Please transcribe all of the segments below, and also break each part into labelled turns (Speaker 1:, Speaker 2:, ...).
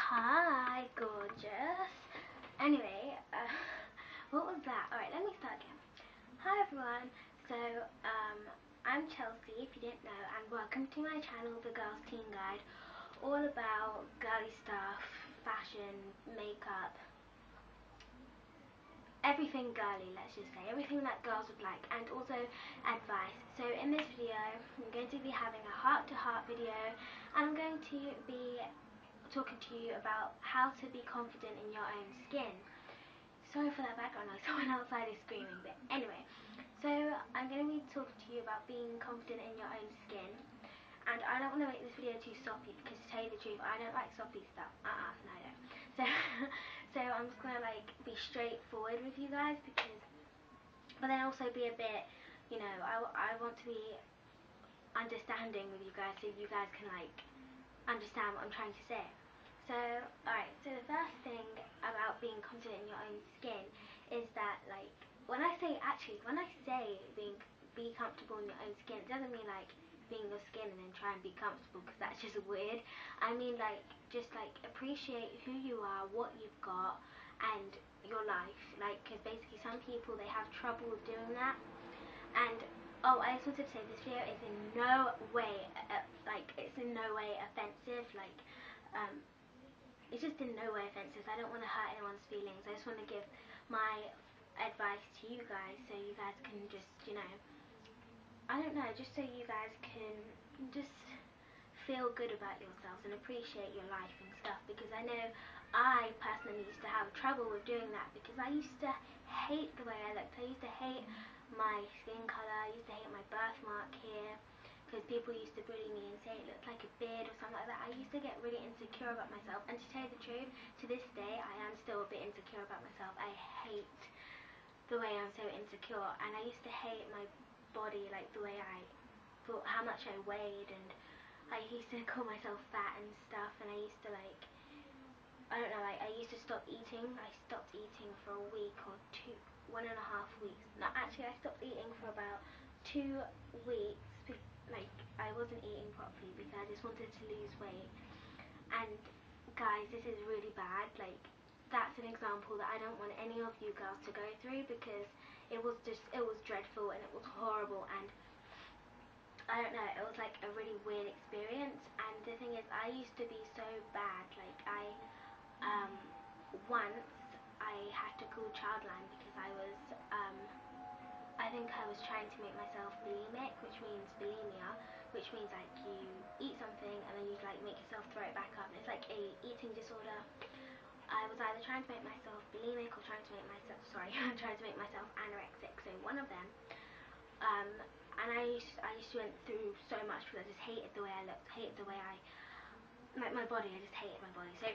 Speaker 1: Hi, gorgeous. Anyway, what was that? Alright, let me start again. Hi, everyone. So, I'm Chelsea, if you didn't know, and welcome to my channel, The Girls Teen Guide, all about girly stuff, fashion, makeup, everything girly, let's just say, everything that girls would like, and also advice. So in this video, I'm going to be having a heart-to-heart video, and I'm going to be talking to you about how to be confident in your own skin. Sorry for that background noise, someone outside is screaming, but anyway. So I'm going to be talking to you about being confident in your own skin. And I don't want to make this video too soppy, because to tell you the truth, I don't like soppy stuff. No, I don't. So, so I'm just going to be straightforward with you guys, but then also be a bit, I want to be understanding with you guys, so you guys can understand what I'm trying to say. So, alright, so the first thing about being confident in your own skin is that, when I say be comfortable in your own skin, it doesn't mean, being your skin and then try and be comfortable, because that's just weird. I mean, just appreciate who you are, what you've got, and your life. Because basically some people, they have trouble doing that. And oh, I just wanted to say, this video is in no way it's in no way offensive. It's just in no way offensive. I don't want to hurt anyone's feelings. I just want to give my advice to you guys, so you guys can just, I don't know, just so you guys can just feel good about yourselves and appreciate your life and stuff. Because I know I personally used to have trouble with doing that, because I used to hate the way I looked. I used to hate my skin colour. I used to hate my birthmark here, because people used to bully me and say it looked like a beard or something like that. I used to get really insecure about myself, and to tell you the truth, to this day I am still a bit insecure about myself. I hate the way I'm so insecure, and I used to hate my body, the way I thought, how much I weighed, and I used to call myself fat and stuff. And I used to I don't know, I used to stop eating. I stopped eating for a week or 1.5 weeks. No, actually I stopped eating for about 2 weeks. I wasn't eating properly because I just wanted to lose weight. And guys, this is really bad. That's an example that I don't want any of you girls to go through, because it was dreadful and it was horrible, and I don't know, it was a really weird experience. And the thing is, I used to be so bad. Once I had to call Childline because I think I was trying to make myself bulimic, which means bulimia, which means you eat something and then you make yourself throw it back up. It's like a eating disorder. I was either trying to make myself bulimic or trying to make myself, trying to make myself anorexic, so one of them. And I used to went through so much, because I just hated the way I looked, hated the way my body, I just hated my body. So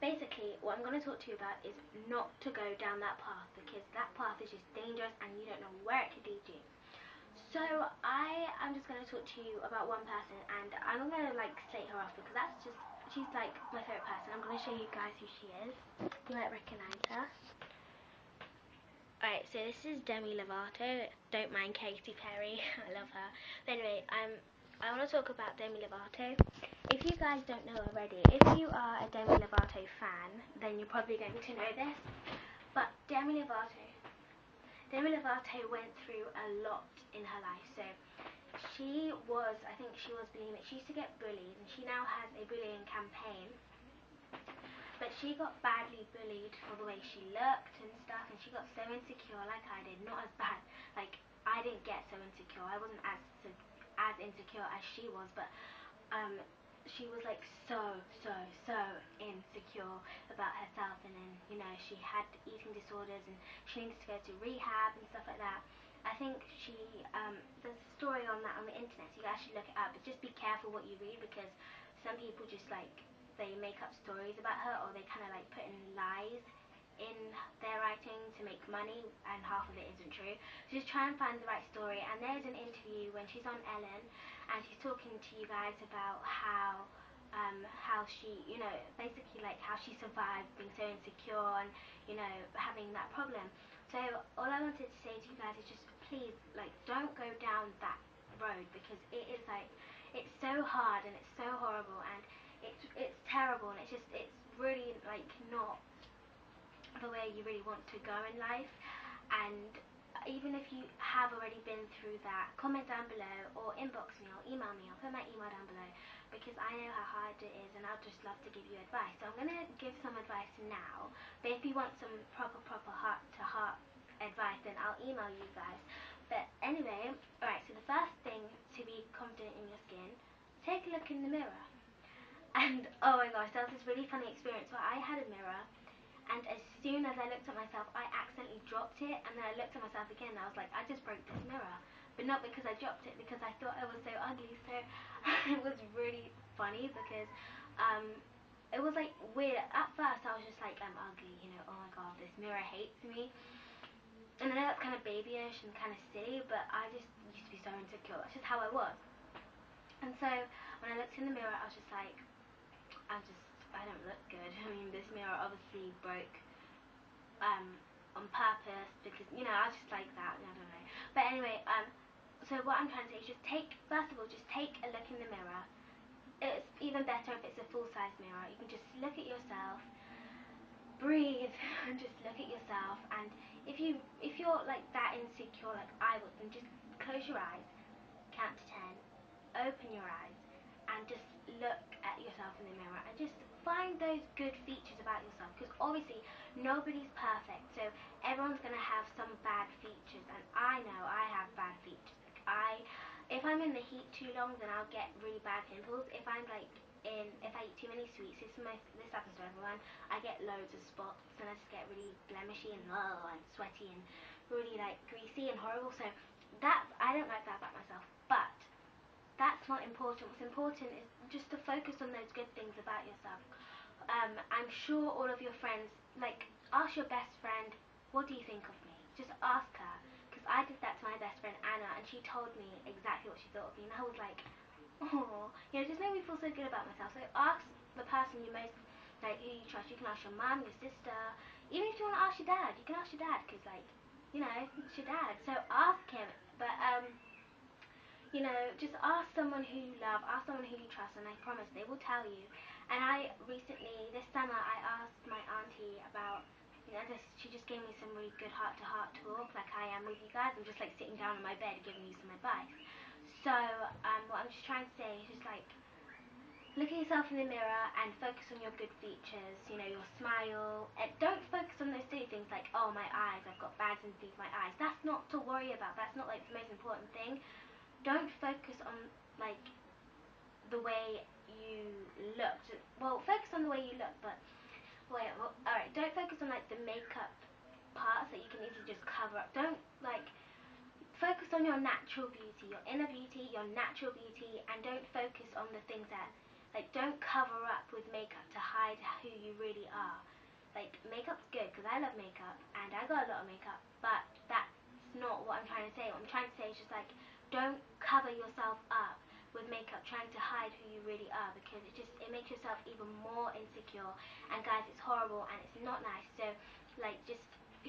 Speaker 1: basically, what I'm going to talk to you about is not to go down that path, because that path is just dangerous and you don't know where it could lead you. So I'm just going to talk to you about one person, and I'm not going to slate her off, because she's my favourite person. I'm going to show you guys who she is. You might recognise her. Alright, so this is Demi Lovato. Don't mind Katy Perry. I love her. But anyway, I want to talk about Demi Lovato. If you guys don't know already, if you are a Demi Lovato fan, then you're probably going to know this. But Demi Lovato went through a lot in her life. So I think she was bulimic. She used to get bullied, and she now has a bullying campaign. But she got badly bullied for the way she looked and stuff, and she got so insecure, like I did. Not as bad, I didn't get so insecure. I wasn't as insecure as she was, but she was so insecure about herself. And then she had eating disorders, and she needed to go to rehab and stuff like that. I think there's a story on that on the internet, so you guys should look it up. But just be careful what you read, because some people just they make up stories about her, or they kind of put in lies in their writing to make money, and half of it isn't true. So just try and find the right story. And there's an interview when she's on Ellen, and she's talking to you guys about how she, basically how she survived being so insecure and having that problem. So all I wanted to say to you guys is just please don't go down that road, because it is it's so hard and it's so horrible, and it's terrible, and it's really like not the way you really want to go in life. And even if you have already been through that, comment down below or inbox me or email me. I'll put my email down below because I know how hard it is and I'd just love to give you advice. So I'm going to give some advice now, but if you want some proper heart to heart advice, then I'll email you guys. But anyway, alright, so the first thing to be confident in your skin, take a look in the mirror. And oh my gosh, that was this really funny experience where I had a mirror, and as soon as I looked at myself, I accidentally dropped it, and then I looked at myself again, and I was like, I just broke this mirror. But not because I dropped it, because I thought I was so ugly. So it was really funny because it was like weird. At first I was just like, I'm ugly, you know, oh my god, this mirror hates me. And I know that's kind of babyish and kind of silly, but I just used to be so insecure. That's just how I was. And so when I looked in the mirror, I was just like, I don't look good. I mean, this mirror obviously broke on purpose because, you know, I was just like that. I don't know. But anyway, so what I'm trying to say is first of all, just take a look in the mirror. It's even better if it's a full-size mirror. You can just look at yourself, breathe, and just look at yourself. And if you're like that insecure like I was, then just close your eyes, count to 10, open your eyes, and just look at yourself in the mirror and just find those good features about yourself, because obviously nobody's perfect, so everyone's gonna have some bad features, and I know I have bad features. Like if I'm in the heat too long, then I'll get really bad pimples. If I eat too many sweets, this happens to everyone, I get loads of spots and I just get really blemishy and sweaty and really like greasy and horrible. So I don't like that about myself, but that's not important. What's important is just to focus on those good things about yourself. I'm sure all of your friends, like, ask your best friend, what do you think of me? Just ask her, because I did that to my best friend Anna, and she told me exactly what she thought of me, and I was like, oh, you know, it just made me feel so good about myself. So ask the person you most, like, who you trust. You can ask your mum, your sister, even if you want to ask your dad, you can ask your dad, because, like, you know, it's your dad. So ask him, but, you know, just ask someone who you love, ask someone who you trust, and I promise they will tell you. And I recently, this summer, I asked my auntie about, you know, she just gave me some really good heart-to-heart talk, like I am with you guys. I'm just like sitting down on my bed giving you some advice. So what I'm just trying to say is just like, look at yourself in the mirror and focus on your good features, you know, your smile, and don't focus on those silly things like, oh, my eyes, I've got bags underneath my eyes. That's not to worry about. That's not like the most important thing. Don't focus on like the way you look. Well, focus on the way you look, but alright, don't focus on like the makeup parts that you can easily just cover up. Don't like focus on your natural beauty, your inner beauty, your natural beauty, and don't focus on the things that, like, don't cover up with makeup to hide who you really are. Like, makeup's good because I love makeup and I got a lot of makeup, but that's not what I'm trying to say. What I'm trying to say is just like, don't cover yourself up with makeup trying to hide who you really are, because it makes yourself even more insecure, and guys, it's horrible and it's not nice. So like, just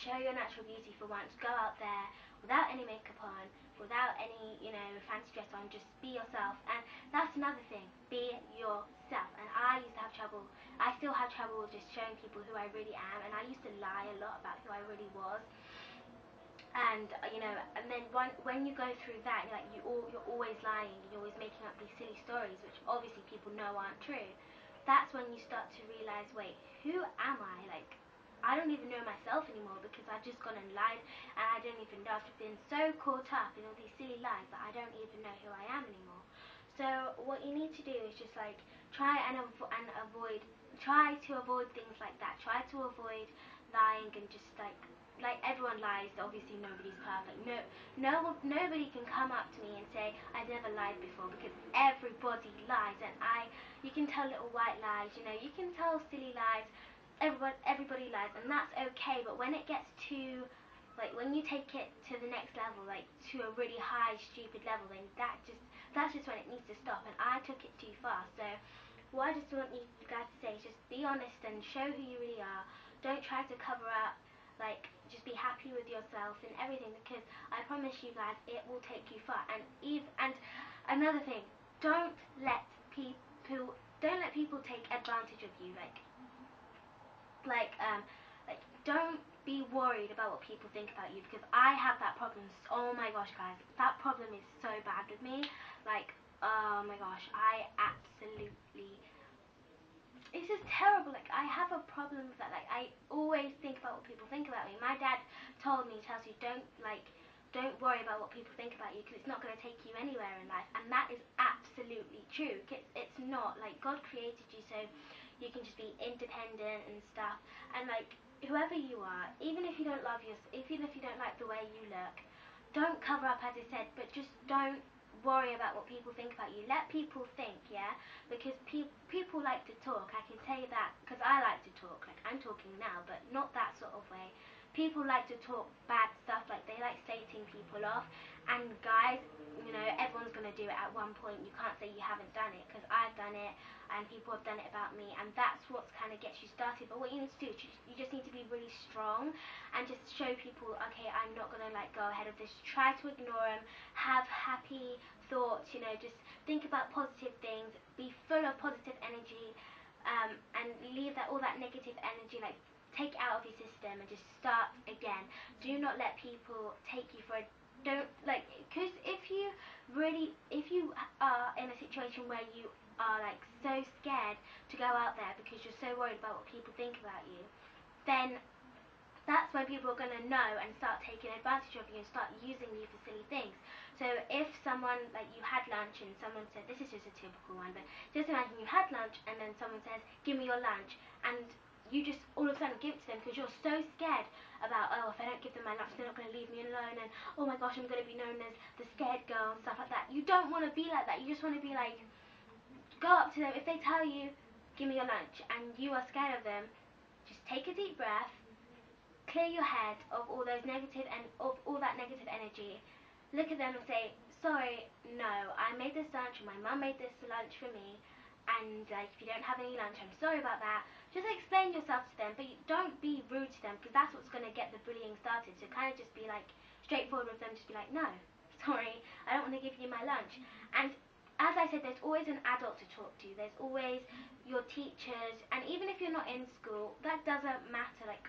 Speaker 1: show your natural beauty for once. Go out there without any makeup on, without any, you know, fancy dress on. Just be yourself. And that's another thing, be yourself. And I used to have trouble, I still have trouble with just showing people who I really am, and I used to lie a lot about who I really was. And you know, and then when you go through that, you're always lying, you're always making up these silly stories which obviously people know aren't true. That's when you start to realize, wait, who am I? Like, I don't even know myself anymore because I've just gone and lied, and I don't even know. I've been so caught up in all these silly lies that I don't even know who I am anymore. So what you need to do is just like try to avoid things like that. Try to avoid lying and just like everyone lies. Obviously nobody's perfect. Nobody can come up to me and say I've never lied before, because everybody lies, and you can tell little white lies, you know, you can tell silly lies. Everybody lies, and that's okay. But when it gets to, like, when you take it to the next level, like to a really high stupid level, then that's just when it needs to stop. And I took it too far. So what I just want you guys to say is just be honest and show who you really are. Don't try to cover up. Like, just be happy with yourself and everything, because I promise you guys, it will take you far. And another thing, don't let people take advantage of you. Like, like don't be worried about what people think about you, because I have that problem. Oh my gosh, guys, that problem is so bad with me. Like, oh my gosh, I absolutely, it's just terrible. Like, I have a problem with that. Like, I always think about what people think about me. My dad tells me, don't worry about what people think about you, because it's not going to take you anywhere in life. And that is absolutely true. It's not. Like, God created you so you can just be independent and stuff. And like, whoever you are, even if you don't love even if you don't like the way you look, don't cover up, as I said, but just don't worry about what people think about you. Let people think, yeah? Because people like to talk. I can tell you that, because I like to talk. Like, I'm talking now, but not that sort of way. People like to talk bad stuff. Like, they like slating people off. And guys, you know, everyone's going to do it at one point. You can't say you haven't done it, because I've done it, and people have done it about me, and that's what kind of gets you started. But what you need to do is you just need to be really strong and just show people, okay, I'm not going to like go ahead of this. Try to ignore them. Have happy thoughts, you know, just think about positive things, be full of positive energy, and leave all that negative energy, like, take it out of your system and just start again. Do not let people take you for a, don't, like, because if you are in a situation where you are like so scared to go out there because you're so worried about what people think about you, then that's when people are going to know and start taking advantage of you and start using you for silly things. So if someone, like, you had lunch and someone said, this is just a typical one, but just imagine you had lunch and then someone says, give me your lunch, and you just all of a sudden give it to them because you're so scared about, oh, if I don't give them my lunch, they're not going to leave me alone, and oh my gosh, I'm going to be known as the scared girl and stuff like that. You don't want to be like that. You just want to be like, go up to them. If they tell you, give me your lunch, and you are scared of them, just take a deep breath, clear your head of all those negative and of all that negative energy. Look at them and say, sorry, no, I made this lunch, and my mum made this lunch for me, and if you don't have any lunch, I'm sorry about that. Just explain yourself to them, but don't be rude to them, because that's what's going to get the bullying started. So kind of just be like straightforward with them, just be like, no, sorry, I don't want to give you my lunch. And as I said, there's always an adult to talk to. There's always your teachers, and even if you're not in school, that doesn't matter. Like,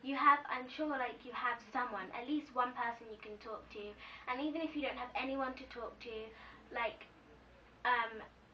Speaker 1: you have, I'm sure, like, you have someone, at least one person you can talk to. And even if you don't have anyone to talk to, like,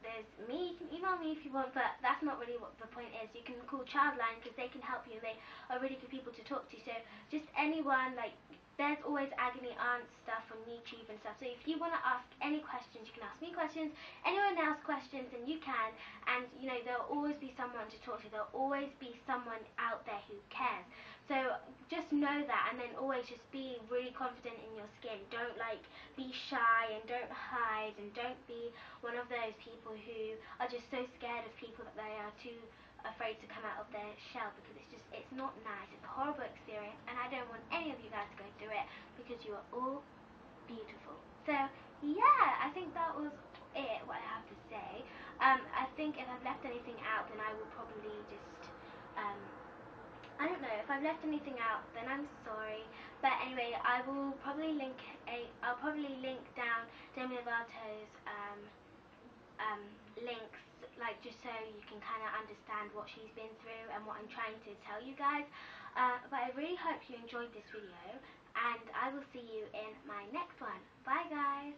Speaker 1: there's me. You can email me if you want, but that's not really what the point is. You can call Childline, because they can help you, and they are really good people to talk to. So just anyone, like, there's always Agony Aunt stuff on YouTube and stuff. So if you want to ask any questions, you can ask me questions, anyone else questions, and you can. And, you know, there'll always be someone to talk to. There'll always be someone out there who cares. So just know that, and then always just be really confident in your skin. Don't, like, be shy, and don't hide, and don't be one of those people who are just so scared of people that they are too afraid to come out of their shell, because it's not nice. It's a horrible experience, and I don't want any of you guys to go through it, because you are all beautiful. So yeah, I think that was it, what I have to say. I think if I've left anything out, then I will probably just I don't know, if I've left anything out, then I'm sorry. But anyway, I'll probably link down Demi Lovato's links, like, just so you can kind of understand what she's been through and what I'm trying to tell you guys. But I really hope you enjoyed this video, and I will see you in my next one. Bye, guys.